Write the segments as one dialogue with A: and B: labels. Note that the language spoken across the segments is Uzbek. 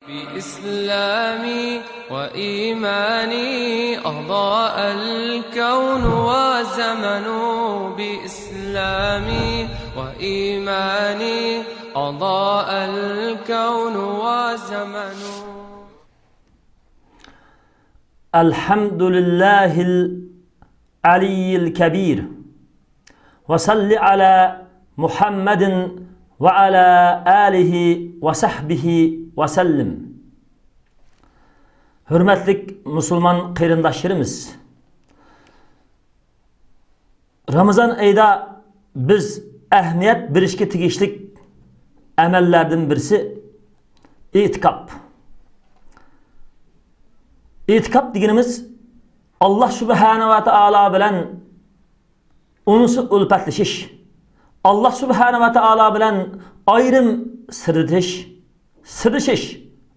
A: بإسلامي وإيماني أضاء الكون وزمن بإسلامي وإيماني أضاء الكون وزمن
B: الحمد لله العلي الكبير وصل على محمد وعلى آله وصحبه وسلم. Hürmetlik Müslüman kıyırındaşlarımız, Ramazan ayda biz ehmiyet birişki tigişlik emellerden birisi itikap. İtikap deganimiz Allah Subhanahu ve Taala bilen unusu ulpatlaşış. Allah Subhanahu ve Taala bilen ayrım sırrışış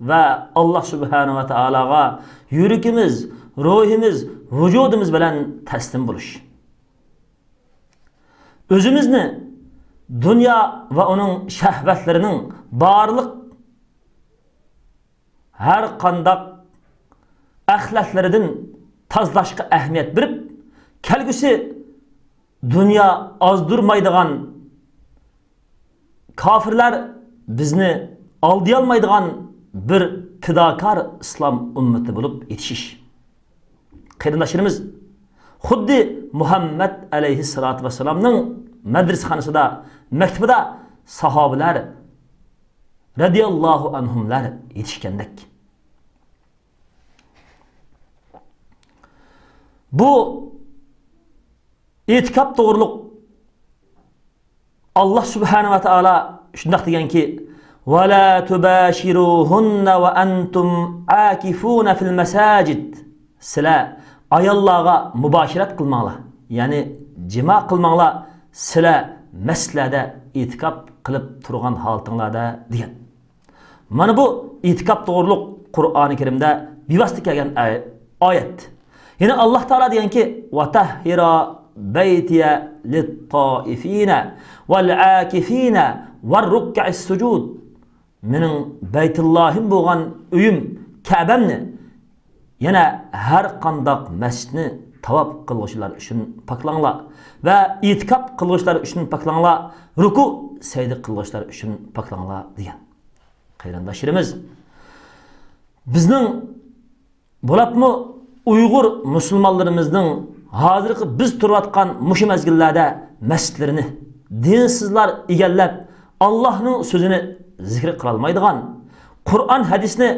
B: ve Allah Subhanahu ve Taala'ga yürükimiz, ruhimiz, vücudumuz bilen teslim buluş. Özümüzni dünya ve onun şehvetlerinin barlık her kandak ahlatlerinden tazlaşka ehmiyet birip kelgüsü dünya azdurmaydıgan kafirler bizni aldıyalmaydıgan bir fidakar İslam ümmeti bulup yetişiş. Kıyırdaşlarımız xuddi Muhammed aleyhissalatu vesselam'nın medresxanasida, mektebida sahabiler radiyallahu anhumlar yetişkendek. Bu itikap doğruluk Allah Subhanahu ve Taala şundaq deganki: "Ve la tubashiruhunna ve entum akifun fil masajid." Sizlar ayollarga muboşirat qilmanglar. Ya'ni jima qilmanglar. Sizlar masjidlarda itikap qilib turgan holatinglarda degan. Mana bu itikap doğruluk Qur'oni Karimda bevosita kelgan oyat. Yine Allah Teala deganki: "Ve tahhira beytiye lit-taifina vel-akifina ve'r-ruk'is sucud." Mening Beytullahim bo'lgan uyim Ka'bamni yana har qandaq masjidni tavob qiluvchilar uchun paklanglar va itikop qiluvchilar uchun paklanglar, ruku sajda qiluvchilar uchun paklanglar degan. Qarindoshlarimiz, bizning bo'lapmi Uyg'ur musulmonlarimizning hozirgi biz turayotgan mush mezgillarda masjidlarini dinsizlar egallab Allohning so'zini zikr qilolmaydigan, Qur'on hadisni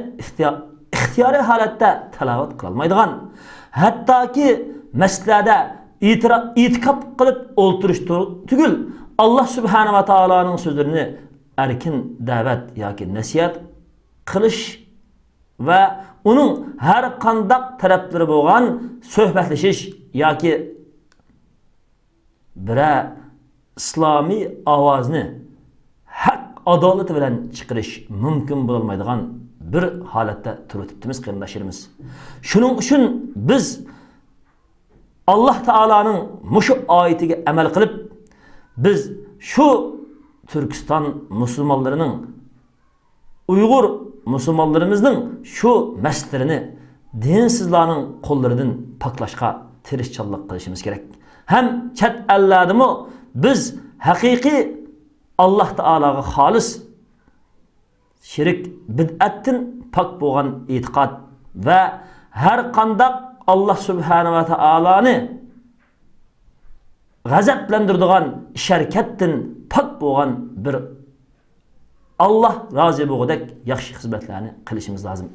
B: ixtiyoriy holatda tilovat qilolmaydigan, hattoki masjidlarda itikop qilib o'ltirish tugul Allah Subhanahu va Taoloning so'zlarini erkin da'vat yoki nasihat qilish va uning har qandaq taraflari bo'lgan suhbatlashish yoki bira islomiy ovozni haq adolati bilan chiqarish mumkin bo'lmaydigan bir holatda turibmiz qarindoshlarimiz. Shuning uchun biz Alloh taolaning mushu oyatiga amal qilib, biz shu Turkiston musulmonlarining, Uyg'ur musulmonlarimizning shu masjidlarini dinsizlarning qo'llaridan paklashga tirishchilik qilishimiz kerak. Ham chet ellardami biz haqiqiy Allah Taolaga xolis şirik bid'atdan pak bo'lgan e'tiqod va har qandaq Allah Subhanahu va Taolani g'azablantiradigan sharkatdan pak bo'lgan bir Allah razı bo'lgudek yaxshi xizmatlarni qilishimiz lozim.